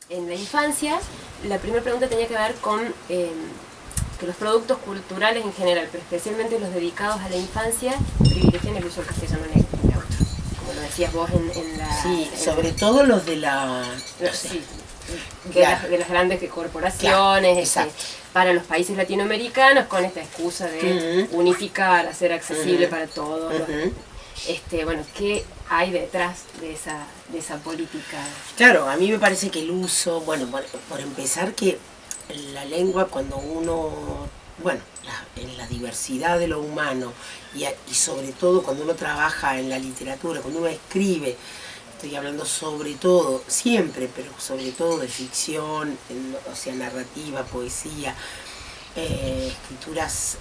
en la infancia, la primera pregunta tenía que ver con que los productos culturales en general, pero especialmente los dedicados a la infancia, privilegian el uso del castellano neutro, como lo decías vos en la... Sí, sobre todo los de la... No, sí, claro, de las grandes claro, corporaciones, exacto. para los países latinoamericanos, con esta excusa de unificar, hacer accesible para todos. Bueno, ¿qué hay detrás de esa política? Claro, a mí me parece que el uso, bueno, por empezar que la lengua cuando uno, bueno, en la diversidad de lo humano y sobre todo cuando uno trabaja en la literatura, cuando uno escribe, estoy hablando sobre todo, siempre, pero sobre todo de ficción, o sea, narrativa, poesía, escrituras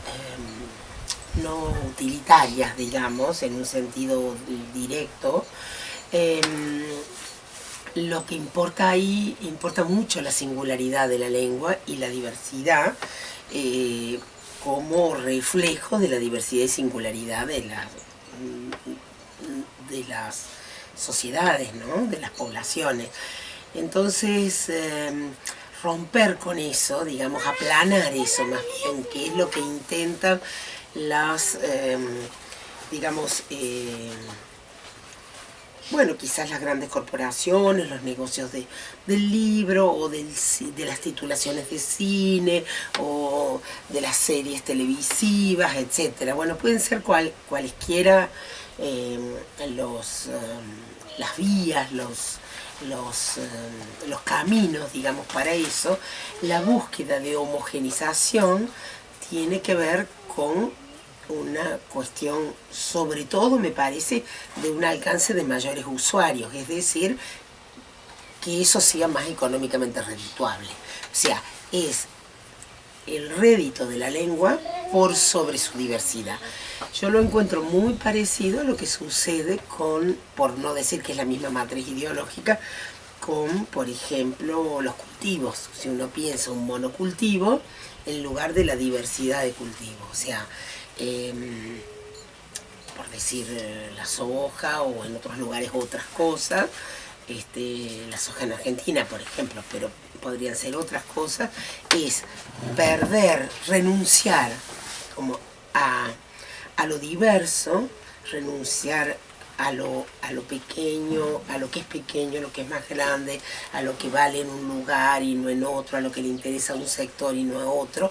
no utilitarias, digamos, en un sentido directo, eh, lo que importa ahí, importa mucho la singularidad de la lengua y la diversidad como reflejo de la diversidad y singularidad de las sociedades, ¿no? De las poblaciones. Entonces, romper con eso, digamos, aplanar eso más bien, que es lo que intentan las, digamos, bueno, quizás las grandes corporaciones, los negocios del libro o de las titulaciones de cine o de las series televisivas, etcétera. Bueno, pueden ser cualesquiera las vías, los caminos, digamos, para eso. La búsqueda de homogenización tiene que ver con una cuestión, sobre todo me parece, de un alcance de mayores usuarios, es decir, que eso sea más económicamente redituable. O sea, es el rédito de la lengua por sobre su diversidad. Yo lo encuentro muy parecido a lo que sucede con, por no decir que es la misma matriz ideológica, con, por ejemplo, los cultivos. Si uno piensa un monocultivo en lugar de la diversidad de cultivos. O sea, por decir la soja o en otros lugares otras cosas, la soja en Argentina, por ejemplo, pero podrían ser otras cosas, es perder, renunciar como a lo diverso, renunciar a lo pequeño, a lo que es pequeño, a lo que es más grande, a lo que vale en un lugar y no en otro, a lo que le interesa a un sector y no a otro,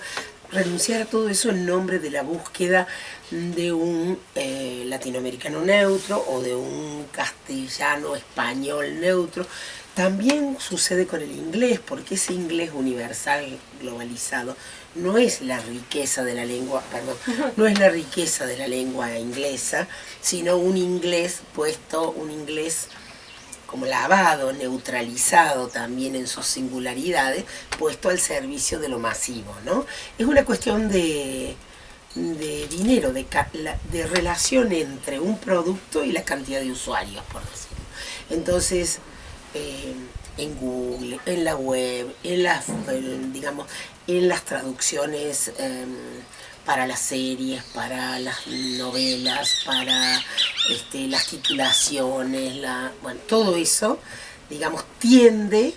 renunciar a todo eso en nombre de la búsqueda de un latinoamericano neutro o de un castellano español neutro. También sucede con el inglés, porque ese inglés universal, globalizado, no es la riqueza de la lengua, perdón, no es la riqueza de la lengua inglesa, sino un inglés puesto, un inglés como lavado, neutralizado también en sus singularidades, puesto al servicio de lo masivo, ¿no? Es una cuestión de dinero, de relación entre un producto y la cantidad de usuarios, por decirlo. Entonces, en Google, en la web, digamos, en las traducciones para las series, para las novelas, para las titulaciones, bueno, todo eso, digamos, tiende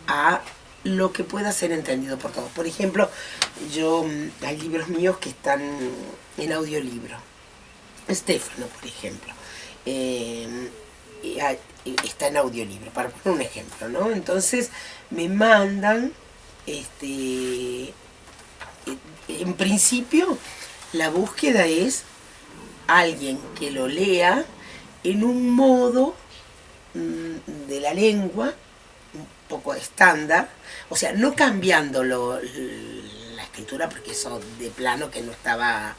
a lo que pueda ser entendido por todos. Por ejemplo, hay libros míos que están en audiolibro. Estefano, por ejemplo, está en audiolibro, para poner un ejemplo, ¿no? Entonces me mandan, en principio, la búsqueda es alguien que lo lea en un modo de la lengua un poco estándar, o sea, no cambiando la escritura, porque eso de plano que no estaba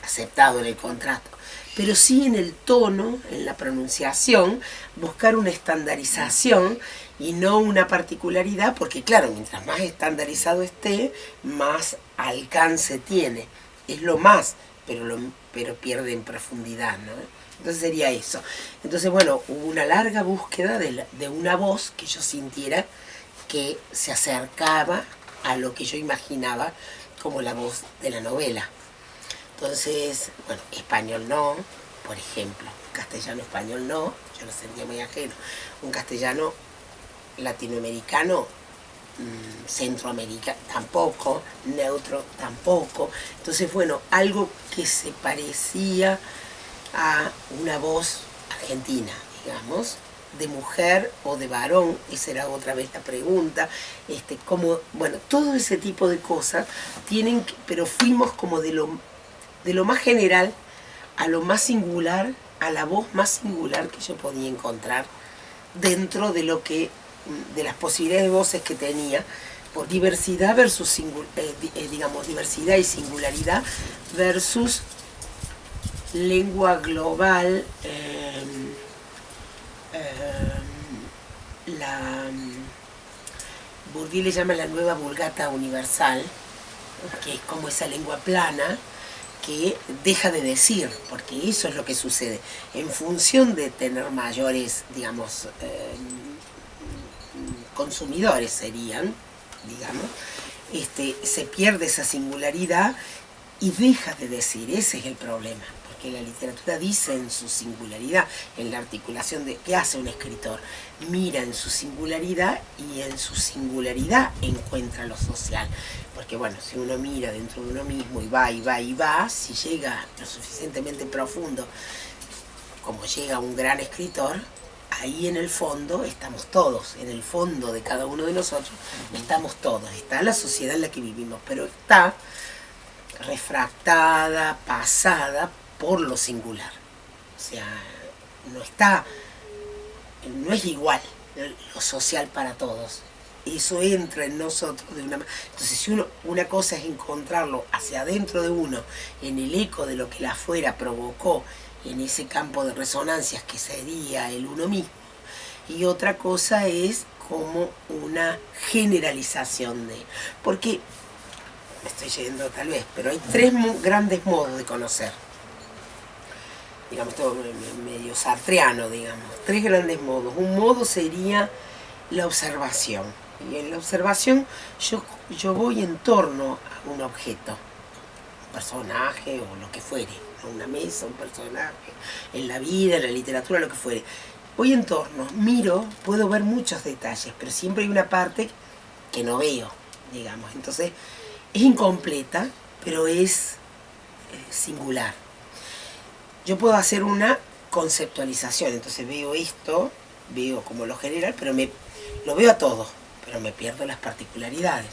aceptado en el contrato, pero sí en el tono, en la pronunciación, buscar una estandarización y no una particularidad, porque claro, mientras más estandarizado esté, más alcance tiene. Es lo más, pero pierde en profundidad, ¿no? Entonces sería eso. Entonces, bueno, hubo una larga búsqueda de una voz que yo sintiera que se acercaba a lo que yo imaginaba como la voz de la novela. Entonces, bueno, español no, por ejemplo, castellano-español no, yo lo sentía muy ajeno. Un castellano latinoamericano Centroamérica tampoco, neutro tampoco. Entonces, bueno, algo que se parecía a una voz argentina, digamos, de mujer o de varón, esa era otra vez la pregunta, como, bueno, todo ese tipo de cosas tienen que, pero fuimos como de lo más general a lo más singular, a la voz más singular que yo podía encontrar dentro de lo que, de las posibilidades de voces que tenía, por diversidad versus digamos, diversidad y singularidad versus lengua global, Bourdieu le llama la nueva vulgata universal, que es como esa lengua plana que deja de decir, porque eso es lo que sucede. En función de tener mayores, digamos, consumidores serían, digamos, se pierde esa singularidad y deja de decir, ese es el problema. Que la literatura dice en su singularidad, en la articulación de qué hace un escritor, mira en su singularidad y en su singularidad encuentra lo social. Porque bueno, si uno mira dentro de uno mismo y va y va y va, si llega lo suficientemente profundo como llega un gran escritor, ahí en el fondo estamos todos, en el fondo de cada uno de nosotros estamos todos, está la sociedad en la que vivimos, pero está refractada, pasada por lo singular. O sea, no es igual lo social para todos. Eso entra en nosotros de una manera. Entonces, si una cosa es encontrarlo hacia adentro de uno, en el eco de lo que la afuera provocó, en ese campo de resonancias que sería el uno mismo, y otra cosa es como una generalización de... Porque, me estoy yendo tal vez, pero hay tres grandes modos de conocer. Digamos, todo medio sartreano, digamos, tres grandes modos. Un modo sería la observación. Y en la observación yo voy en torno a un objeto, un personaje o lo que fuere, una mesa, un personaje, en la vida, en la literatura, lo que fuere. Voy en torno, miro, puedo ver muchos detalles, pero siempre hay una parte que no veo, digamos. Entonces, es incompleta, pero es singular. Yo puedo hacer una conceptualización, entonces veo esto, veo como lo general, pero lo veo a todo, pero me pierdo las particularidades.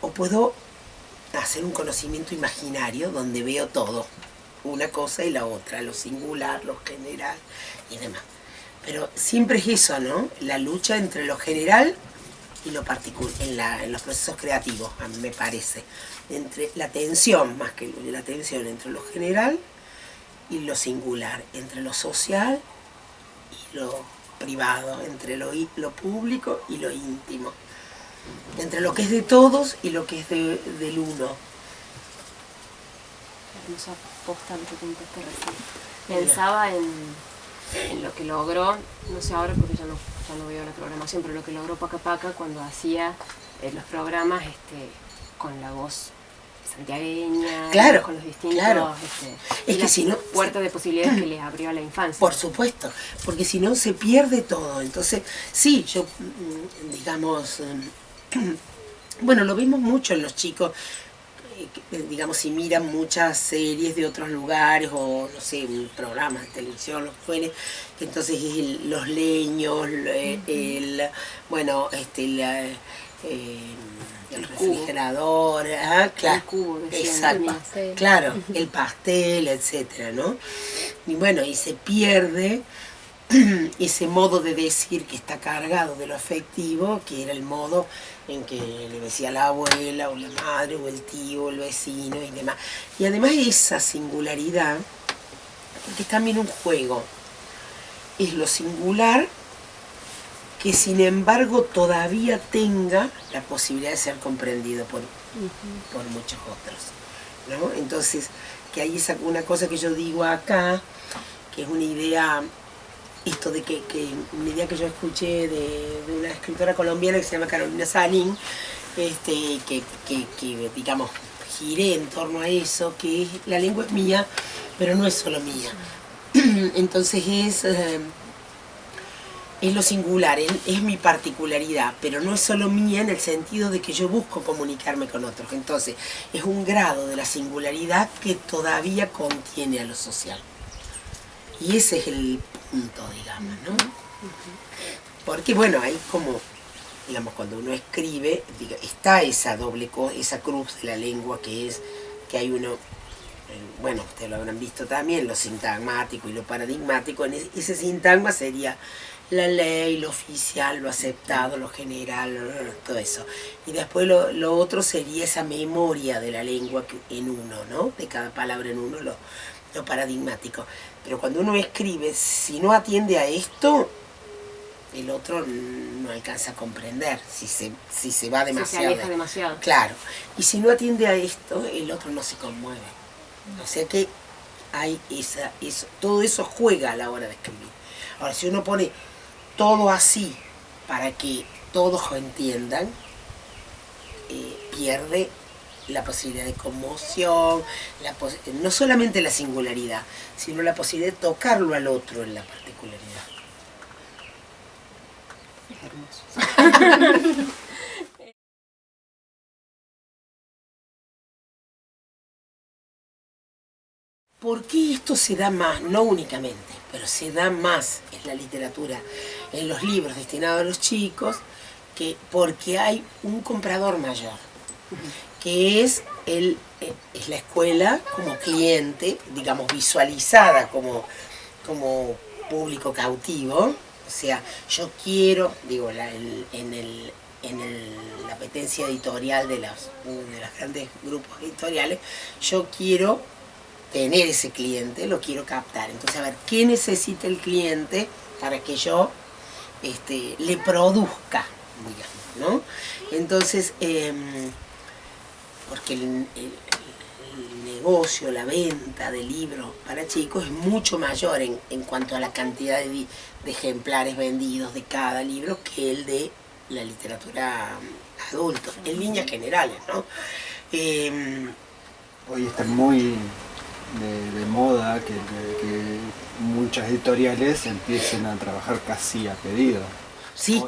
O puedo hacer un conocimiento imaginario donde veo todo, una cosa y la otra, lo singular, lo general y demás. Pero siempre es eso, ¿no? La lucha entre lo general y lo particular, en los procesos creativos, a mí me parece. Entre la tensión, más que la tensión entre lo general y lo singular, entre lo social y lo privado, entre lo público y lo íntimo, entre lo que es de todos y lo que es del uno. Hermosa posta lo que contaste recién. Pensaba en lo que logró, no sé ahora porque ya no veo la programación, pero lo que logró Paca Paca cuando hacía los programas con la voz santiagueña, claro, con los distintos, claro. Es que si no, puertas de posibilidades que les abrió a la infancia. Por supuesto, porque si no se pierde todo. Entonces, sí, yo, digamos, bueno, lo vemos mucho en los chicos, digamos, si miran muchas series de otros lugares o, no sé, programas de televisión, lo que fuere, entonces los leños, bueno, el refrigerador, claro, el cubo, exacto, claro, el pastel, etcétera, ¿no? Y bueno, y se pierde ese modo de decir que está cargado de lo afectivo, que era el modo en que le decía la abuela o la madre o el tío o el vecino y demás. Y además esa singularidad, porque es también un juego, es lo singular que sin embargo todavía tenga la posibilidad de ser comprendido por muchos otros, ¿no? Entonces, que hay una cosa que yo digo acá, que es una idea, esto de que una idea que yo escuché de una escritora colombiana que se llama Carolina Salín, que digamos, giré en torno a eso, que la lengua es mía, pero no es solo mía. Entonces es lo singular, es mi particularidad, pero no es solo mía en el sentido de que yo busco comunicarme con otros. Entonces, es un grado de la singularidad que todavía contiene a lo social. Y ese es el punto, digamos, ¿no? Porque, bueno, hay como, digamos, cuando uno escribe, está esa doble cosa, esa cruz de la lengua que es que hay uno, bueno, ustedes lo habrán visto también, lo sintagmático y lo paradigmático. En ese sintagma sería la ley, lo oficial, lo aceptado, lo general, todo eso. Y después lo otro sería esa memoria de la lengua en uno, ¿no? De cada palabra en uno, lo paradigmático. Pero cuando uno escribe, si no atiende a esto, el otro no alcanza a comprender, si se va demasiado. Si se aleja demasiado. Claro. Y si no atiende a esto, el otro no se conmueve. O sea que hay todo eso juega a la hora de escribir. Ahora, si uno pone todo así para que todos lo entiendan, pierde la posibilidad de conmoción, no solamente la singularidad, sino la posibilidad de tocarlo al otro en la particularidad. Hermoso. ¿Por qué esto se da más? No únicamente, pero se da más en la literatura, en los libros destinados a los chicos, porque hay un comprador mayor, que es la escuela como cliente, digamos, visualizada como público cautivo. O sea, yo quiero, digo, la apetencia editorial de los grandes grupos editoriales, yo quiero tener ese cliente, lo quiero captar. Entonces, a ver, ¿qué necesita el cliente para que yo le produzca, digamos, ¿no? Entonces, porque el negocio, la venta de libros para chicos es mucho mayor en cuanto a la cantidad de ejemplares vendidos de cada libro que el de la literatura adulta, en líneas generales, ¿no? Hoy está muy de moda que muchas editoriales empiecen a trabajar casi a pedido. Sí,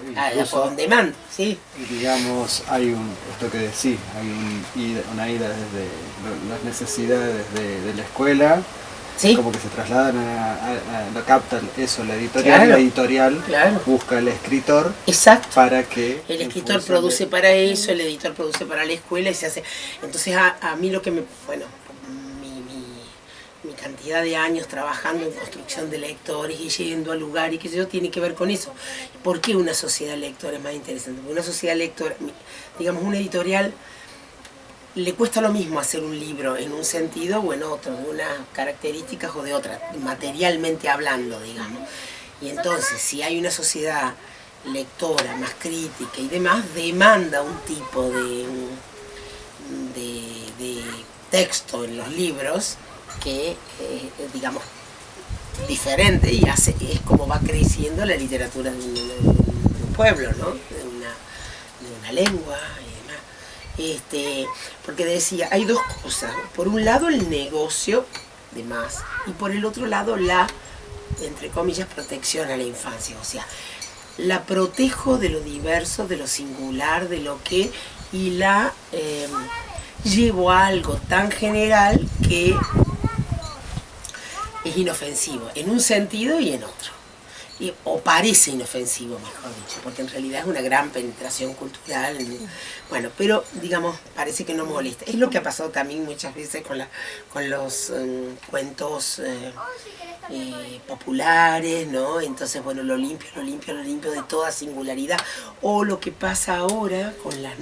on demand, sí. Digamos, hay esto que decís, hay una ida desde las necesidades de la escuela, ¿sí? Como que se trasladan lo capta eso la editorial, claro, la editorial claro. Busca al escritor. Exacto. Para que el escritor produce para eso, el editor produce para la escuela y se hace. Entonces a mí lo que bueno, mi cantidad de años trabajando en construcción de lectores y yendo al lugar y qué sé yo, tiene que ver con eso. ¿Por qué una sociedad lectora es más interesante? Porque una sociedad lectora, digamos, una editorial le cuesta lo mismo hacer un libro en un sentido o en otro, de unas características o de otras, materialmente hablando, digamos. Y entonces, si hay una sociedad lectora más crítica y demás, demanda un tipo de texto en los libros que, digamos, diferente y es como va creciendo la literatura de un pueblo, ¿no? De una lengua y demás. Porque decía, hay dos cosas. Por un lado el negocio de más y por el otro lado la, entre comillas, protección a la infancia. O sea, la protejo de lo diverso, de lo singular, de lo que, y la llevo a algo tan general que es inofensivo, en un sentido y en otro. O parece inofensivo, mejor dicho, porque en realidad es una gran penetración cultural. Bueno, pero digamos, parece que no molesta. Es lo que ha pasado también muchas veces con los cuentos populares, ¿no? Entonces, bueno, lo limpio de toda singularidad. O lo que pasa ahora con los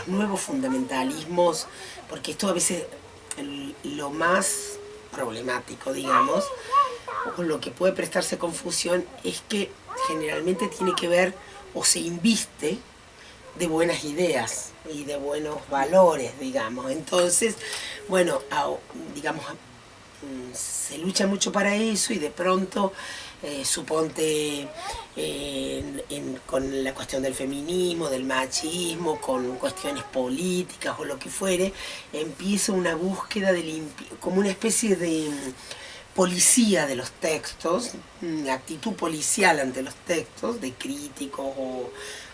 nuevos fundamentalismos, porque esto a veces lo más problemático, digamos, o lo que puede prestarse confusión es que generalmente tiene que ver o se inviste de buenas ideas y de buenos valores, digamos. Entonces, bueno, digamos, se lucha mucho para eso y de pronto, suponte, con la cuestión del feminismo, del machismo, con cuestiones políticas o lo que fuere, empieza una búsqueda de como una especie de policía de los textos, la actitud policial ante los textos de críticos o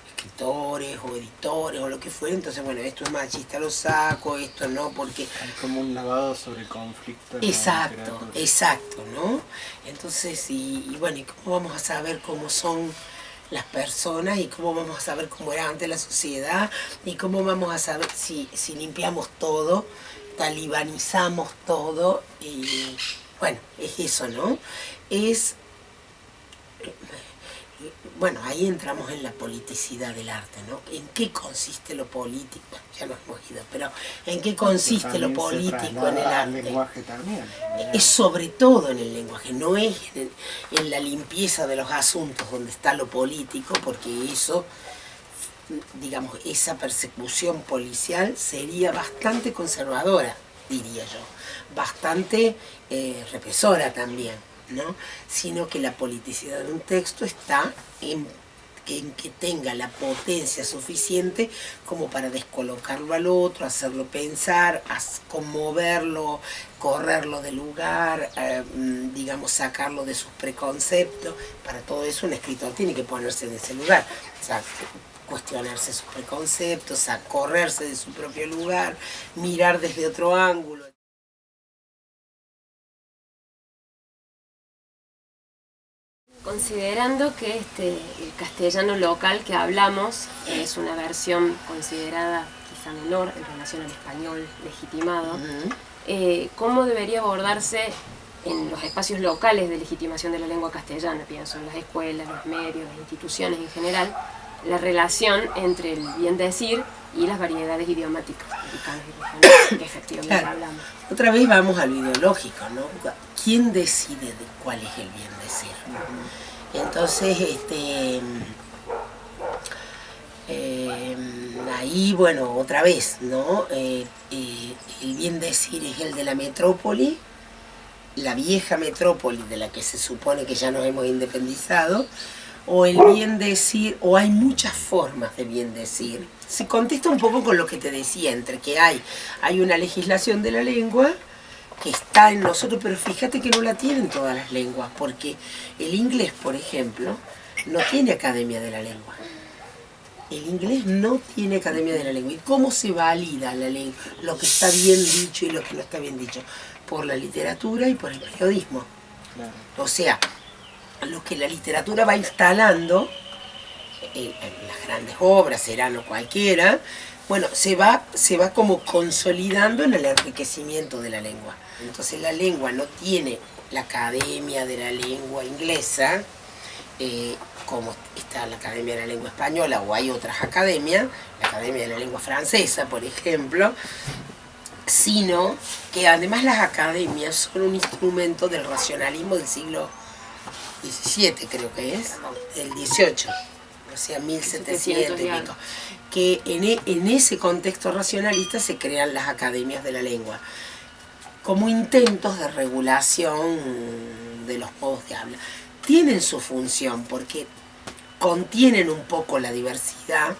escritores o editores o lo que fuera. Entonces, bueno, esto es machista, lo saco, esto no, porque... Hay como un lavado sobre el conflicto. Exacto, exacto, ¿no? Entonces, y bueno, ¿y cómo vamos a saber cómo son las personas y cómo vamos a saber cómo era antes la sociedad y cómo vamos a saber si limpiamos todo, talibanizamos todo? Y bueno, es eso, ¿no? Es... Bueno, ahí entramos en la politicidad del arte, ¿no? ¿En qué consiste lo político? Ya nos hemos ido, pero ¿en qué consiste lo político en el arte? El lenguaje también. Es sobre todo en el lenguaje, no es en la limpieza de los asuntos donde está lo político, porque eso, digamos, esa persecución policial sería bastante conservadora, diría yo, bastante represora también, ¿no? Sino que la politicidad de un texto está en que tenga la potencia suficiente como para descolocarlo al otro, hacerlo pensar, conmoverlo, correrlo del lugar, digamos, sacarlo de sus preconceptos. Para todo eso un escritor tiene que ponerse en ese lugar, o sea, cuestionarse sus preconceptos, correrse de su propio lugar, mirar desde otro ángulo. Considerando que el castellano local que hablamos es una versión considerada quizá menor en relación al español legitimado, ¿cómo debería abordarse en los espacios locales de legitimación de la lengua castellana? Pienso en las escuelas, los medios, las instituciones en general, la relación entre el bien decir y las variedades idiomáticas americanas y regionales que efectivamente hablamos. Otra vez vamos al ideológico, ¿no? ¿Quién decide de cuál es el bien decir? Entonces, ahí, bueno, otra vez, ¿no? El bien decir es el de la metrópoli, la vieja metrópoli de la que se supone que ya nos hemos independizado, o el bien decir, o hay muchas formas de bien decir. Se contesta un poco con lo que te decía, entre que hay una legislación de la lengua que está en nosotros, pero fíjate que no la tienen todas las lenguas, porque el inglés, por ejemplo, no tiene academia de la lengua. El inglés no tiene academia de la lengua. ¿Y cómo se valida la lengua? Lo que está bien dicho y lo que no está bien dicho. Por la literatura y por el periodismo. Claro. O sea, lo que la literatura va instalando en las grandes obras, Serán o cualquiera, bueno, se va como consolidando en el enriquecimiento de la lengua. Entonces la lengua no tiene la academia de la lengua inglesa, como está la Academia de la Lengua Española, o hay otras academias, la Academia de la Lengua Francesa, por ejemplo, sino que además las academias son un instrumento del racionalismo del siglo XVII, creo que es, el XVIII, o sea, 1700 y pico, que en ese contexto racionalista se crean las academias de la lengua, como intentos de regulación de los modos de habla. Tienen su función porque contienen un poco la diversidad.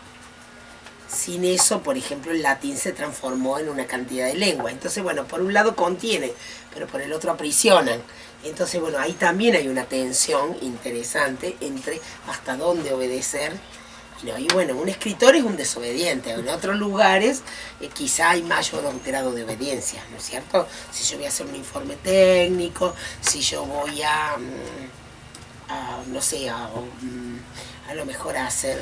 Sin eso, por ejemplo, el latín se transformó en una cantidad de lenguas. Entonces, bueno, por un lado contiene, pero por el otro aprisionan. Entonces, bueno, ahí también hay una tensión interesante entre hasta dónde obedecer. Y bueno, un escritor es un desobediente. En otros lugares quizá hay mayor grado de obediencia, ¿no es cierto? Si yo voy a hacer un informe técnico, si yo voy no sé, a lo mejor a hacer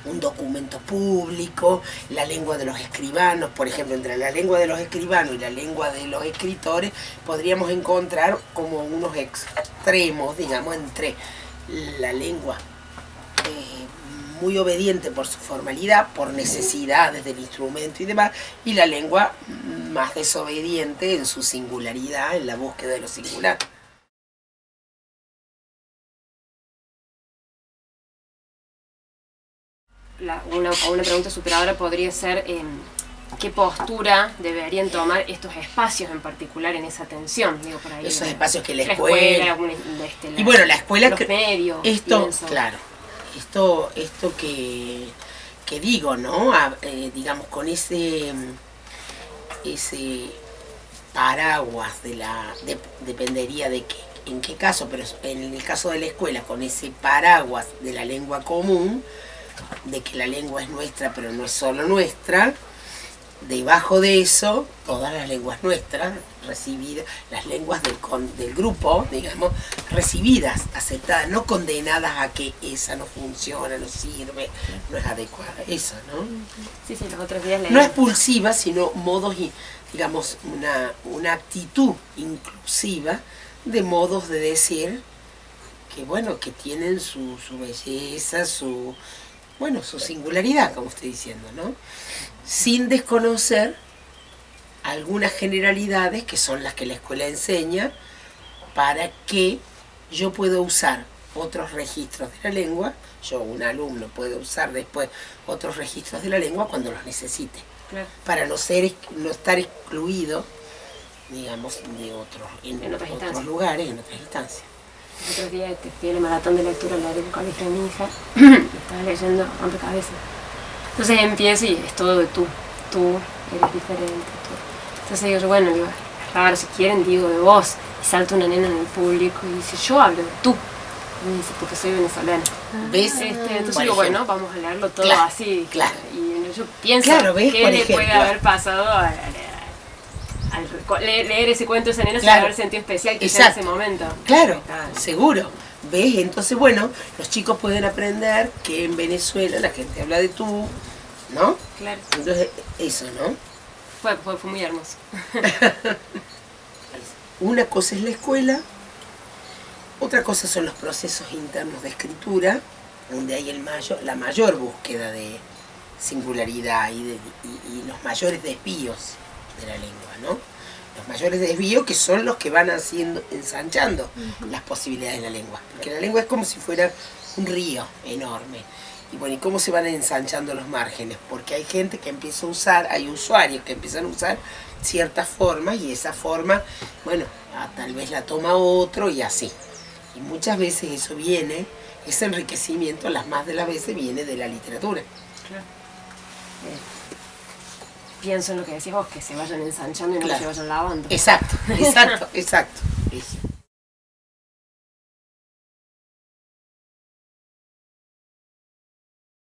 un documento público, la lengua de los escribanos, por ejemplo, entre la lengua de los escribanos y la lengua de los escritores, podríamos encontrar como unos extremos, digamos, entre la lengua muy obediente por su formalidad, por necesidades del instrumento y demás, y la lengua más desobediente en su singularidad, en la búsqueda de lo singular. Una pregunta superadora podría ser ¿qué postura deberían tomar estos espacios en particular en esa tensión? Digo, por ahí, esos espacios que la escuela y bueno, la escuela, los medios, esto, claro, esto que digo, ¿no? Digamos, con ese paraguas dependería de en qué caso, pero en el caso de la escuela, con ese paraguas de la lengua común, de que la lengua es nuestra pero no es solo nuestra, debajo de eso, todas las lenguas nuestras, recibidas, las lenguas del grupo, digamos, recibidas, aceptadas, no condenadas a que esa no funciona, no sirve, no es adecuada, eso, ¿no? Sí, los otros días leí. No expulsiva, sino modos, digamos, una actitud inclusiva de modos de decir que, bueno, que tienen su belleza, su singularidad, como estoy diciendo, ¿no? Sin desconocer algunas generalidades que son las que la escuela enseña para que yo pueda usar otros registros de la lengua, yo, un alumno, puede usar después otros registros de la lengua cuando los necesite, claro, para no estar excluido, digamos, en otros lugares, en otras instancias. Los otros días fui a la maratón de lectura en el colegio de mi hija y estaba leyendo Rompecabezas. Entonces empiezo y es todo de tú eres diferente, tú. Entonces digo, bueno, es raro, si quieren digo de vos. Y salta una nena en el público y dice, yo hablo de tú. Y me dice, porque soy venezolana. ¿Ves? Entonces digo, bueno, vamos a leerlo todo así. Claro. Y yo pienso, ¿ves? ¿qué le puede haber pasado al leer ese cuento de esa nena sin haber sentido especial quizá en ese momento? Claro, seguro. ¿Ves? Entonces, bueno, los chicos pueden aprender que en Venezuela la gente habla de tú, ¿no? Claro. Entonces, eso, ¿no? Fue muy hermoso. Una cosa es la escuela, otra cosa son los procesos internos de escritura, donde hay la mayor búsqueda de singularidad y los mayores desvíos de la lengua, ¿no? Los mayores desvíos que son los que van ensanchando las posibilidades de la lengua. Porque la lengua es como si fuera un río enorme. Y bueno, ¿y cómo se van ensanchando los márgenes? Porque hay gente que empieza a usar, hay usuarios que empiezan a usar ciertas formas y esa forma, bueno, tal vez la toma otro y así. Y muchas veces eso ese enriquecimiento, las más de las veces, viene de la literatura. Claro. Pienso en lo que decís vos, que se vayan ensanchando y no que se vayan lavando. Exacto. Eso.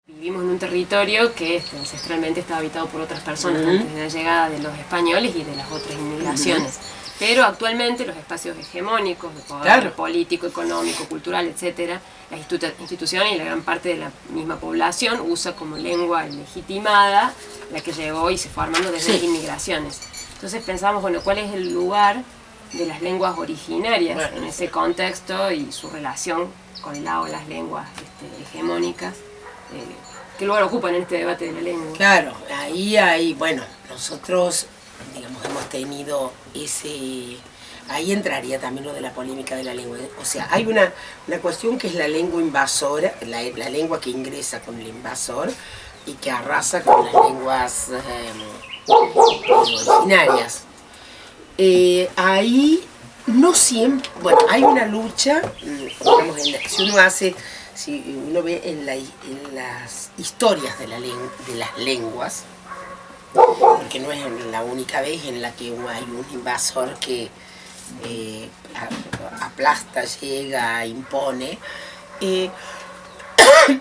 Vivimos en un territorio que ancestralmente estaba habitado por otras personas antes de la llegada de los españoles y de las otras inmigraciones. Pero actualmente los espacios hegemónicos de poder político, económico, cultural, etcétera, las instituciones y la gran parte de la misma población usa como lengua legitimada la que llegó y se fue armando desde las inmigraciones. Entonces pensamos, bueno, ¿cuál es el lugar de las lenguas originarias en ese contexto y su relación con las lenguas hegemónicas? ¿Qué lugar ocupan en este debate de la lengua? Claro, ahí bueno, nosotros, digamos, hemos tenido ahí entraría también lo de la polémica de la lengua. O sea, hay una cuestión que es la lengua invasora, la lengua que ingresa con el invasor y que arrasa con las lenguas originarias. Ahí no siempre, bueno, hay una lucha, digamos, si uno ve en las historias de las lenguas, porque no es la única vez en la que hay un invasor que aplasta, llega, impone,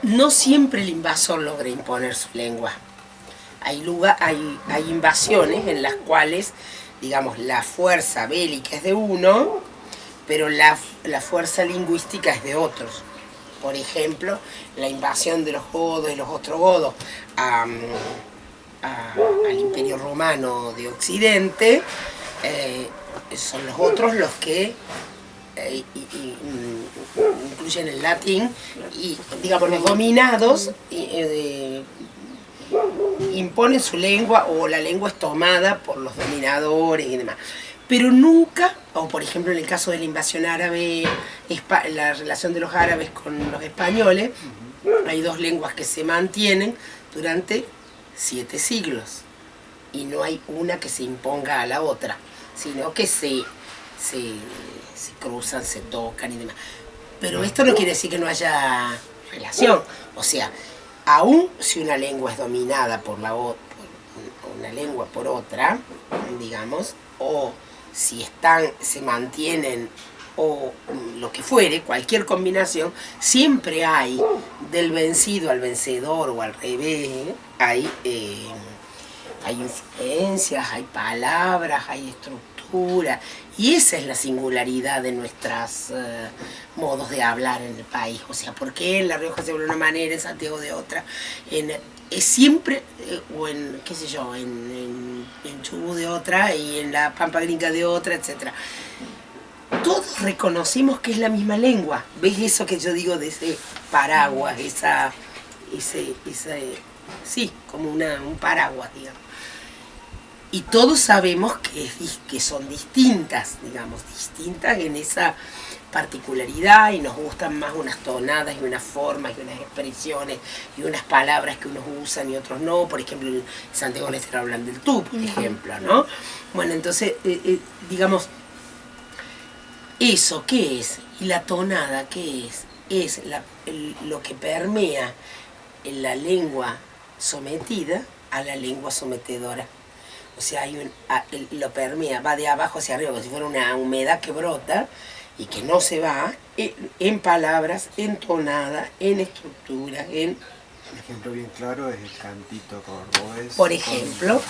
no siempre el invasor logra imponer su lengua. Hay invasiones en las cuales, digamos, la fuerza bélica es de uno, pero la fuerza lingüística es de otros. Por ejemplo, la invasión de los godos y los ostrogodos al Imperio Romano de Occidente, son los otros los que incluyen el latín y, digamos, los dominados imponen su lengua o la lengua es tomada por los dominadores y demás. Pero nunca, o por ejemplo en el caso de la invasión árabe, la relación de los árabes con los españoles, hay dos lenguas que se mantienen durante 7 siglos y no hay una que se imponga a la otra, sino que se cruzan, se tocan y demás. Pero esto no quiere decir que no haya relación, o sea, aún si una lengua es dominada por una lengua por otra, digamos, o si están, se mantienen o lo que fuere, cualquier combinación, siempre hay del vencido al vencedor o al revés, hay influencias, hay palabras, hay estructura, y esa es la singularidad de nuestros modos de hablar en el país. O sea, ¿por qué en La Rioja se habla de una manera, en Santiago de otra? Es siempre, o en, qué sé yo, en Chubut de otra, y en la Pampa Gringa de otra, etc. Todos reconocimos que es la misma lengua. ¿Ves eso que yo digo de ese paraguas, sí, como un paraguas, digamos? Y todos sabemos que son distintas, digamos, distintas en esa particularidad, y nos gustan más unas tonadas y unas formas y unas expresiones y unas palabras que unos usan y otros no. Por ejemplo, en Santiago del Estero hablan del tú, por ejemplo, ¿no? Bueno, entonces, digamos, ¿eso qué es? Y la tonada, ¿qué es? Es lo que permea en la lengua sometida a la lengua sometedora. O sea, lo permea, va de abajo hacia arriba, como si fuera una humedad que brota y que no se va, en palabras, en tonada, en estructura, Un ejemplo bien claro es el cantito cordobés. Por ejemplo,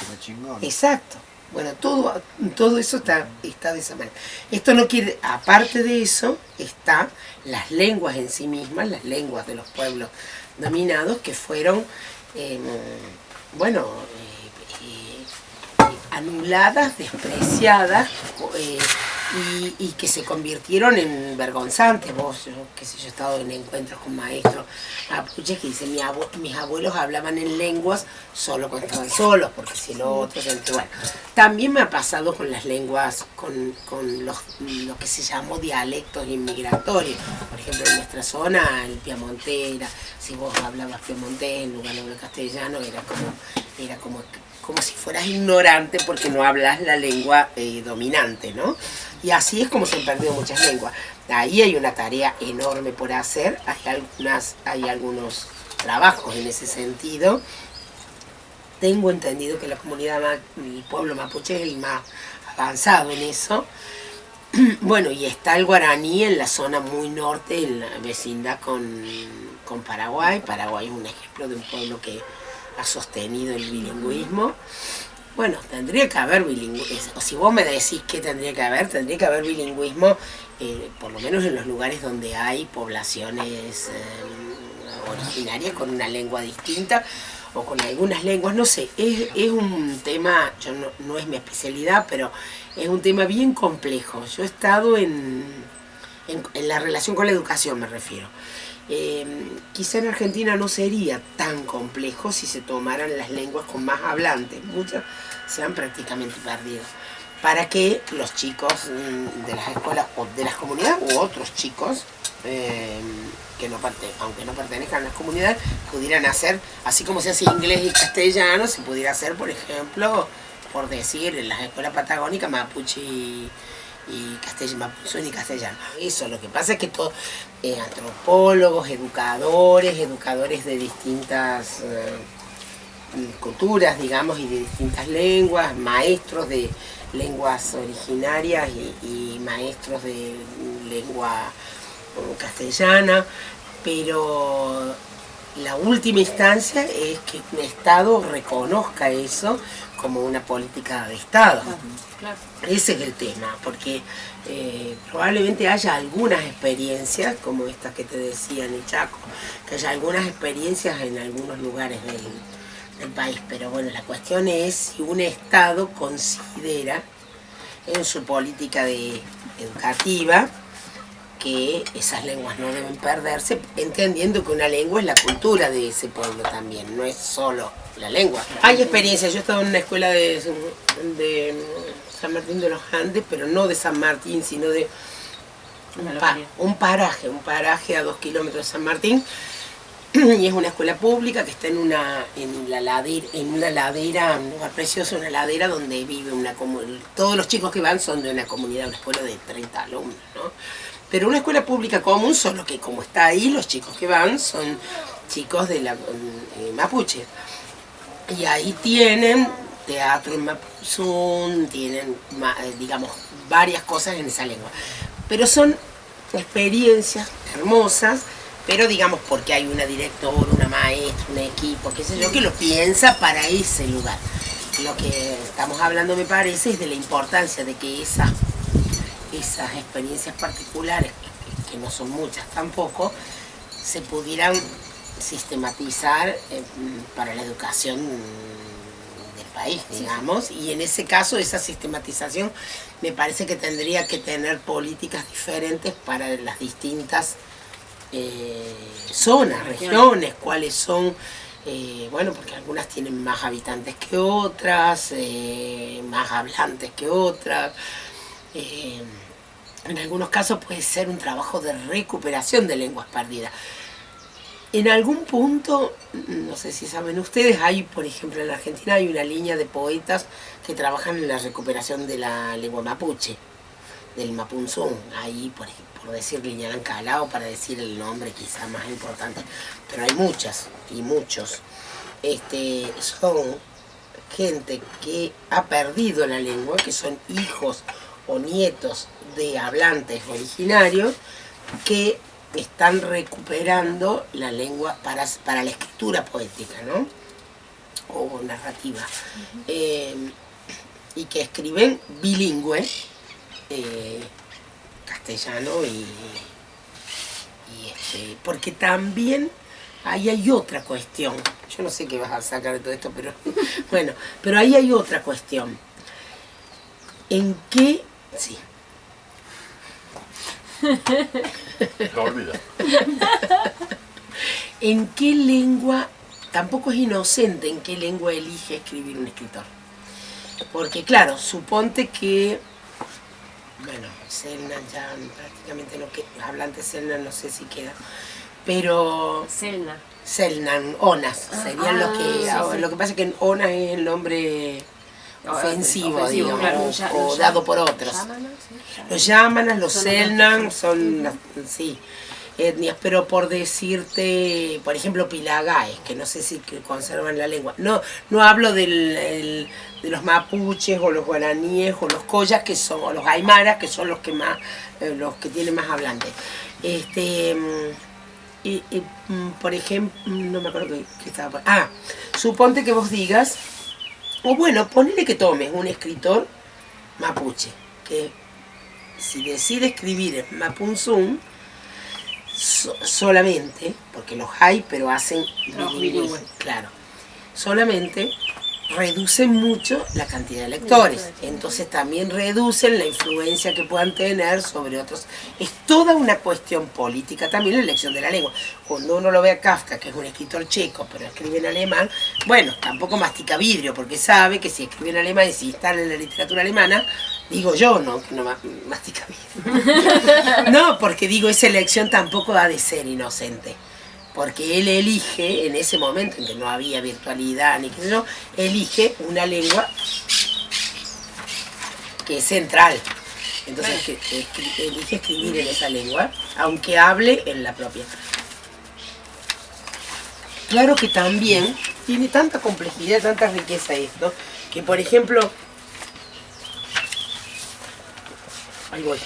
exacto. Bueno, todo eso está de esa manera. Esto no quiere, aparte de eso, está las lenguas en sí mismas, las lenguas de los pueblos dominados, que fueron, anuladas, despreciadas, y que se convirtieron en vergonzantes. Yo he estado en encuentros con maestros mapuches que dicen, mis abuelos hablaban en lenguas solo cuando estaban solos, porque si no otros... Bueno, también me ha pasado con las lenguas, con lo que se llamó dialectos inmigratorios. Por ejemplo, en nuestra zona, el piemontés, si vos hablabas piemontés en lugar de hablar castellano, era como si fueras ignorante porque no hablas la lengua dominante, ¿no? Y así es como se han perdido muchas lenguas. Ahí hay una tarea enorme por hacer, hay algunos trabajos en ese sentido. Tengo entendido que el pueblo mapuche es el más avanzado en eso. Bueno, y está el guaraní en la zona muy norte, en la vecindad con Paraguay. Paraguay es un ejemplo de un pueblo que ha sostenido el bilingüismo. Bueno, tendría que haber bilingüismo. O si vos me decís que tendría que haber bilingüismo, por lo menos en los lugares donde hay poblaciones originarias con una lengua distinta o con algunas lenguas, no sé, es un tema, no es mi especialidad, pero es un tema bien complejo. Yo he estado en la relación con la educación, me refiero. Quizá en Argentina no sería tan complejo si se tomaran las lenguas con más hablantes. Muchas se han prácticamente perdido. Para que los chicos de las escuelas o de las comunidades u otros chicos que aunque no pertenezcan a las comunidades, pudieran hacer, así como se hace inglés y castellano, se pudiera hacer, por ejemplo, por decir, en las escuelas patagónicas, mapuche y mapuzún y castellano. Eso, lo que pasa es que todos, antropólogos, educadores de distintas culturas, digamos, y de distintas lenguas, maestros de lenguas originarias y maestros de lengua castellana, pero la última instancia es que un Estado reconozca eso como una política de Estado. Claro. Ese es el tema, porque probablemente haya algunas experiencias, como estas que te decía en el Chaco, que haya algunas experiencias en algunos lugares del país, pero bueno, la cuestión es si un Estado considera en su política educativa que esas lenguas no deben perderse, entendiendo que una lengua es la cultura de ese pueblo también, no es solo la lengua. Hay experiencias, yo he estado en una escuela de San Martín de los Andes, pero no de San Martín, sino de un paraje a 2 kilómetros de San Martín, y es una escuela pública que está en una ladera, un lugar precioso, una ladera donde vive todos los chicos que van son de una comunidad, una escuela de 30 alumnos, ¿no? Pero una escuela pública común, solo que como está ahí, los chicos que van son chicos de la mapuche. Y ahí tienen teatro en mapuzún, tienen, digamos, varias cosas en esa lengua. Pero son experiencias hermosas, pero digamos porque hay una directora, una maestra, un equipo, qué sé yo, que lo piensa para ese lugar. Lo que estamos hablando, me parece, es de la importancia de que esas experiencias particulares, que no son muchas tampoco, se pudieran sistematizar para la educación del país, digamos, y en ese caso esa sistematización me parece que tendría que tener políticas diferentes para las distintas zonas, regiones, cuáles son, bueno, porque algunas tienen más habitantes que otras, más hablantes que otras. En algunos casos puede ser un trabajo de recuperación de lenguas perdidas. En algún punto, no sé si saben ustedes, hay, por ejemplo, en la Argentina hay una línea de poetas que trabajan en la recuperación de la lengua mapuche, del mapunzún. Ahí, por decir Liñán Calao, para decir el nombre quizá más importante. Pero hay muchas y muchos. Son gente que ha perdido la lengua, que son hijos o nietos de hablantes originarios, que están recuperando la lengua para la escritura poética, ¿no? O narrativa. Y que escriben bilingüe, castellano y porque también ahí hay otra cuestión. Yo no sé qué vas a sacar de todo esto, pero bueno, pero ahí hay otra cuestión. ¿En qué? Sí. Lo olvida. ¿En qué lengua? Tampoco es inocente en qué lengua elige escribir un escritor. Porque claro, suponte que, bueno, Selnan ya prácticamente no queda, hablante Selnan no sé si queda, pero Selnan, Onas, serían los que, sí. lo que pasa es que Onas es el nombre ofensivo, digamos, claro, o dado por otros. Los Yámanas, los Selnan son, sí, etnias, pero por decirte, por ejemplo, Pilagaes, que no sé si conservan la lengua. No hablo de los mapuches o los guaraníes o los collas, que son, o los aymaras, que son los que más, los que tienen más hablantes. Por ejemplo, no me acuerdo qué estaba por... suponte que vos digas, o bueno, ponele que tomes un escritor mapuche, que si decide escribir en mapunzún, solamente, porque los hay, pero hacen bilingüe, claro, solamente reducen mucho la cantidad de lectores, entonces también reducen la influencia que puedan tener sobre otros. Es toda una cuestión política también la elección de la lengua. Cuando uno lo ve a Kafka, que es un escritor checo, pero escribe en alemán, bueno, tampoco mastica vidrio, porque sabe que si escribe en alemán y si está en la literatura alemana, digo yo, no, que no mastica vidrio. No, porque digo, esa elección tampoco ha de ser inocente. Porque él elige, en ese momento en que no había virtualidad ni qué sé yo, elige una lengua que es central. Entonces elige escribir en esa lengua, aunque hable en la propia. Claro que también tiene tanta complejidad, tanta riqueza esto, que por ejemplo... Ahí voy.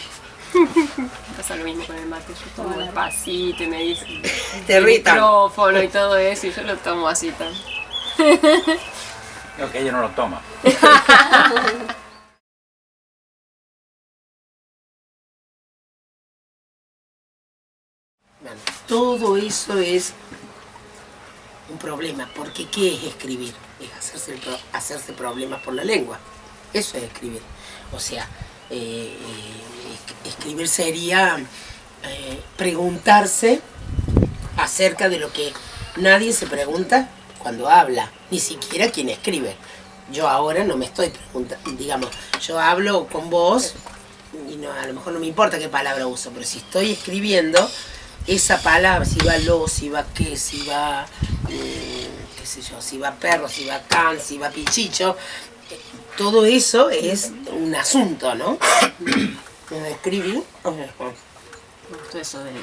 Pasa lo mismo con el mate, yo tomo despacito y me dice Te el irritan. micrófono y todo eso, y yo lo tomo así tan. No, que ella no lo toma. Bueno, todo eso es un problema, porque ¿qué es escribir? Es hacerse problemas por la lengua. Eso es escribir. O sea, escribir sería preguntarse acerca de lo que nadie se pregunta cuando habla, ni siquiera quien escribe. Yo ahora no me estoy preguntando, digamos, yo hablo con vos y no, a lo mejor no me importa qué palabra uso, pero si estoy escribiendo, esa palabra, si va lo, si va qué, si va, qué sé yo, si va perro, si va can, si va pichicho, todo eso es un asunto, ¿no? Escribir. Me gustó eso del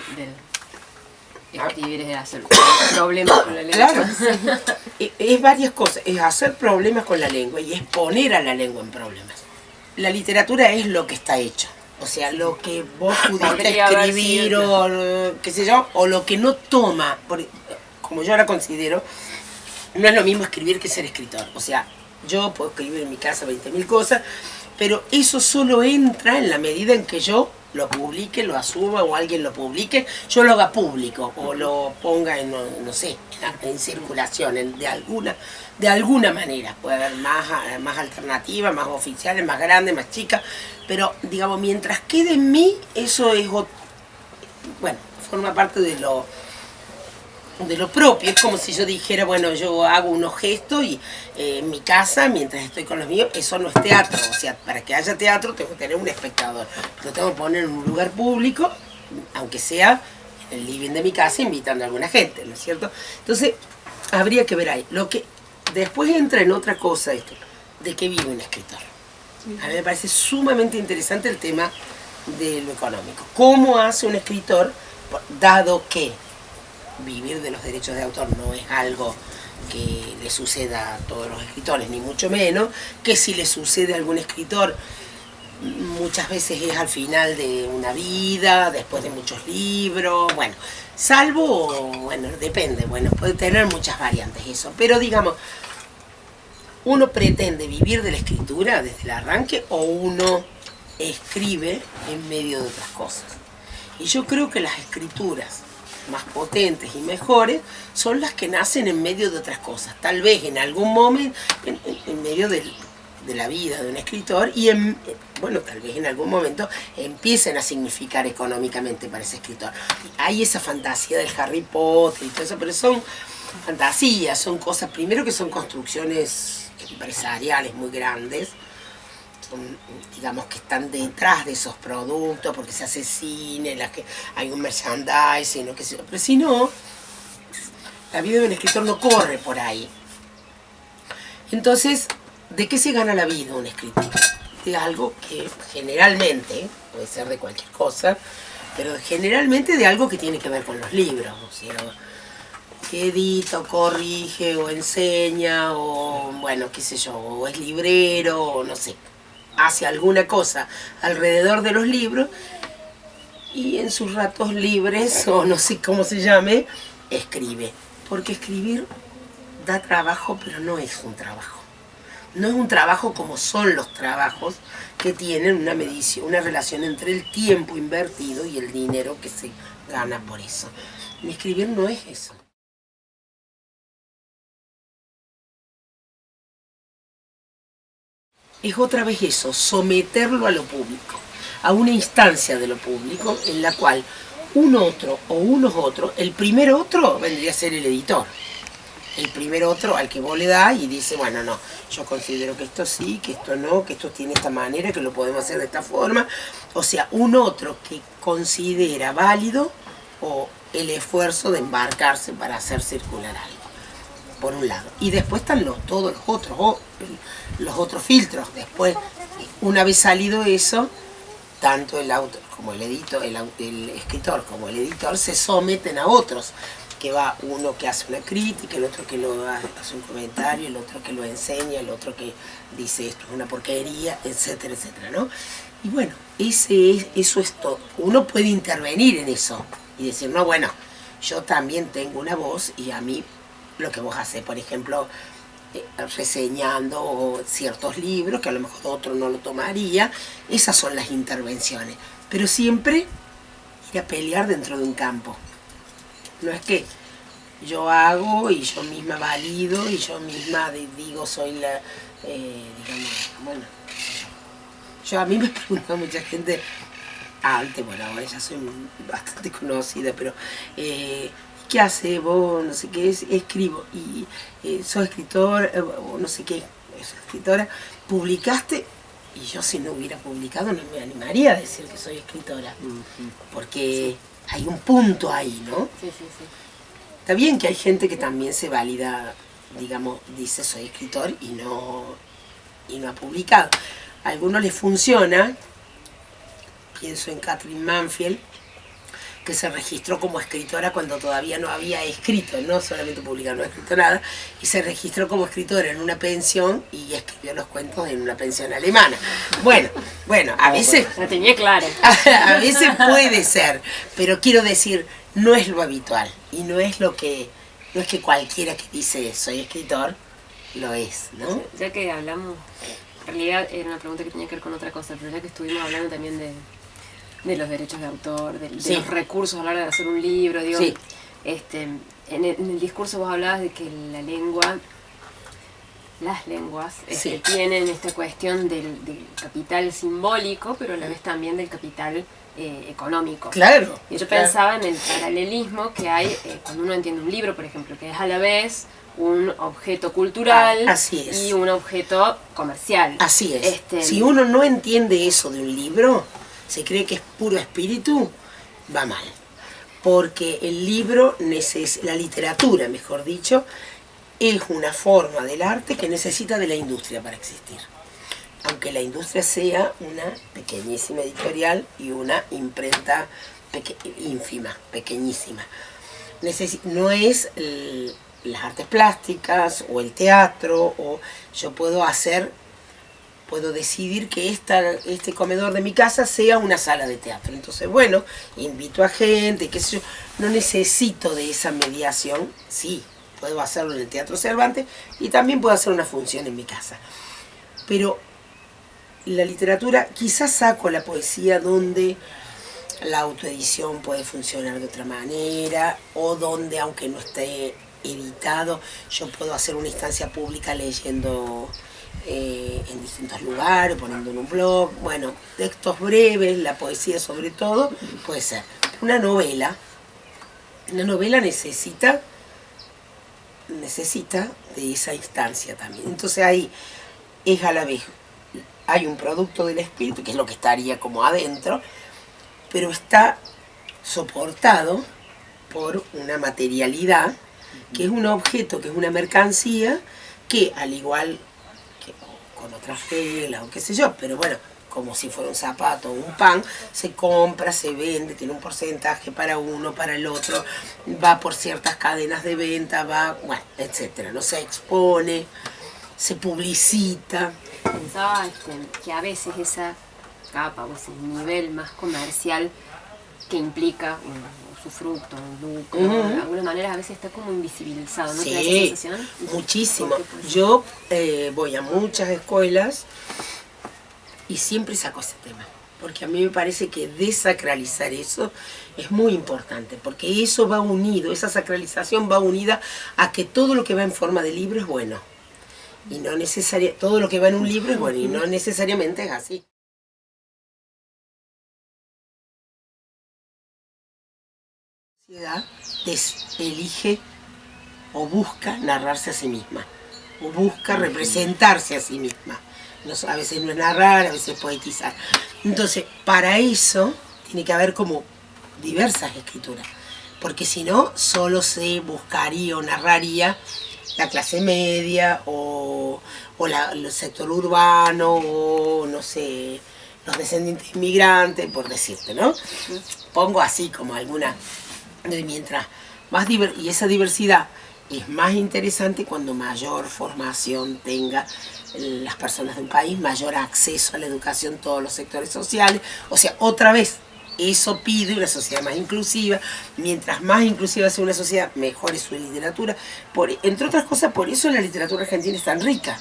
escribir es hacer problemas con la lengua. Claro, es varias cosas, es hacer problemas con la lengua y es poner a la lengua en problemas. La literatura es lo que está hecho, o sea, lo que vos pudiste Podría haber escribir sido, o qué sé yo, o lo que no toma, como yo ahora considero, no es lo mismo escribir que ser escritor. O sea, yo puedo escribir en mi casa 20.000 cosas, pero eso solo entra en la medida en que yo lo publique, lo asuma o alguien lo publique, yo lo haga público o lo ponga en, no sé, en circulación, de alguna manera. Puede haber más alternativas, más oficiales, más grandes, más chicas, pero digamos, mientras quede en mí, eso es, bueno, forma parte de lo propio. Es como si yo dijera, bueno, yo hago unos gestos y en mi casa, mientras estoy con los míos, eso no es teatro. O sea, para que haya teatro tengo que tener un espectador. Lo tengo que poner en un lugar público, aunque sea en el living de mi casa, invitando a alguna gente, ¿no es cierto? Entonces, habría que ver ahí. Lo que después entra en otra cosa esto, de qué vive un escritor. A mí me parece sumamente interesante el tema de lo económico. ¿Cómo hace un escritor, dado que vivir de los derechos de autor no es algo que le suceda a todos los escritores, ni mucho menos, que si le sucede a algún escritor, muchas veces es al final de una vida, después de muchos libros, bueno, salvo, bueno, depende, bueno, puede tener muchas variantes eso, pero digamos, uno pretende vivir de la escritura desde el arranque o uno escribe en medio de otras cosas. Y yo creo que las escrituras más potentes y mejores son las que nacen en medio de otras cosas, tal vez en algún momento en medio de la vida de un escritor y bueno, tal vez en algún momento empiecen a significar económicamente para ese escritor. Hay esa fantasía del Harry Potter y todo eso, pero son fantasías, son cosas, primero que son construcciones empresariales muy grandes, son, digamos, que están detrás de esos productos, porque se hace cine, hay un merchandising, qué sé yo. Pero si no, la vida de un escritor no corre por ahí. Entonces, ¿de qué se gana la vida un escritor? De algo que generalmente, puede ser de cualquier cosa, pero generalmente de algo que tiene que ver con los libros, o sea, que edita, o corrige, o enseña, o bueno, qué sé yo, o es librero, o no sé, hace alguna cosa alrededor de los libros y en sus ratos libres, o no sé cómo se llame, escribe. Porque escribir da trabajo, pero no es un trabajo. No es un trabajo como son los trabajos que tienen una medición, una relación entre el tiempo invertido y el dinero que se gana por eso. Y escribir no es eso. Es otra vez eso, someterlo a lo público, a una instancia de lo público en la cual un otro o unos otros, el primer otro vendría a ser el editor. El primer otro al que vos le das y dice, bueno, no, yo considero que esto sí, que esto no, que esto tiene esta manera, que lo podemos hacer de esta forma. O sea, un otro que considera válido o el esfuerzo de embarcarse para hacer circular algo, por un lado. Y después están todos los otros filtros. Después, una vez salido eso, tanto el autor como el editor, el escritor como el editor se someten a otros. Que va uno que hace una crítica, el otro que hace un comentario, el otro que lo enseña, el otro que dice esto es una porquería, etcétera, etcétera, ¿no? Y bueno, eso es todo. Uno puede intervenir en eso y decir, no, bueno, yo también tengo una voz y a mí lo que vos haces, por ejemplo, reseñando ciertos libros que a lo mejor otro no lo tomaría, esas son las intervenciones. Pero siempre ir a pelear dentro de un campo. No es que yo hago y yo misma valido y yo misma digo soy la, digamos, bueno, yo a mí me pregunta mucha gente, antes, bueno, ahora ya soy bastante conocida, pero ¿qué hace vos? No sé qué es, escribo, y soy escritor, o no sé qué, soy escritora, publicaste, y yo si no hubiera publicado no me animaría a decir que soy escritora, porque hay un punto ahí, ¿no? Sí, sí, sí. Está bien que hay gente que también se valida, digamos, dice soy escritor y no ha publicado. A algunos les funciona, pienso en Catherine Manfield, que se registró como escritora cuando todavía no había escrito, no solamente publicado, no ha escrito nada, y se registró como escritora en una pensión y escribió los cuentos en una pensión alemana. Bueno, a veces... La tenía clara. A veces puede ser, pero quiero decir, no es lo habitual, y no es que cualquiera que dice soy escritor, lo es, ¿no? Ya que hablamos, en realidad era una pregunta que tenía que ver con otra cosa, pero ya que estuvimos hablando también de los derechos de autor, de Sí. los recursos a la hora de hacer un libro, digo, Sí. En el discurso vos hablabas de que la lengua, las lenguas, Sí. tienen esta cuestión del capital simbólico, pero a la vez también del capital económico. Claro. Y yo claro. pensaba en el paralelismo que hay cuando uno entiende un libro, por ejemplo, que es a la vez un objeto cultural Así es. y un objeto comercial. Así es. Este, Si uno no entiende eso de un libro, se cree que es puro espíritu, va mal. Porque el libro, la literatura, mejor dicho, es una forma del arte que necesita de la industria para existir. Aunque la industria sea una pequeñísima editorial y una imprenta ínfima, pequeñísima. No es las artes plásticas o el teatro, o yo puedo decidir que este comedor de mi casa sea una sala de teatro. Entonces, bueno, invito a gente, qué sé yo, no necesito de esa mediación, sí, puedo hacerlo en el Teatro Cervantes y también puedo hacer una función en mi casa. Pero la literatura, quizás saco la poesía donde la autoedición puede funcionar de otra manera, o donde, aunque no esté editado, yo puedo hacer una instancia pública leyendo en distintos lugares, poniendo en un blog. Bueno, textos breves, la poesía sobre todo, puede ser. Una novela necesita de esa instancia también. Entonces ahí es a la vez, hay un producto del espíritu, que es lo que estaría como adentro, pero está soportado por una materialidad, que es un objeto, que es una mercancía, que al igual que con otras reglas o qué sé yo, pero bueno, como si fuera un zapato o un pan, se compra, se vende, tiene un porcentaje para uno, para el otro, va por ciertas cadenas de venta, bueno, etcétera, no se expone, se publicita. Pensaba que a veces esa capa o ese nivel más comercial que implica un usufructo, un lucro, de alguna manera a veces está como invisibilizado, ¿no te da esa Sí, sensación? muchísimo. ¿Por qué puede ser? Yo voy a muchas escuelas y siempre saco ese tema, porque a mí me parece que desacralizar eso es muy importante, porque eso va unido, esa sacralización va unida a que todo lo que va en forma de libro es bueno. Y no todo lo que va en un libro es bueno, y no necesariamente es así. La sociedad elige o busca narrarse a sí misma, o busca representarse a sí misma. A veces no es narrar, a veces es poetizar. Entonces, para eso tiene que haber como diversas escrituras, porque si no, solo se buscaría o narraría la clase media o el sector urbano, o no sé, los descendientes inmigrantes, por decirte, ¿no? Pongo así como alguna, mientras más y esa diversidad es más interesante cuando mayor formación tenga las personas de un país, mayor acceso a la educación, todos los sectores sociales. O sea, otra vez, eso pide una sociedad más inclusiva. Mientras más inclusiva sea una sociedad, mejor es su literatura. Entre otras cosas, por eso la literatura argentina es tan rica.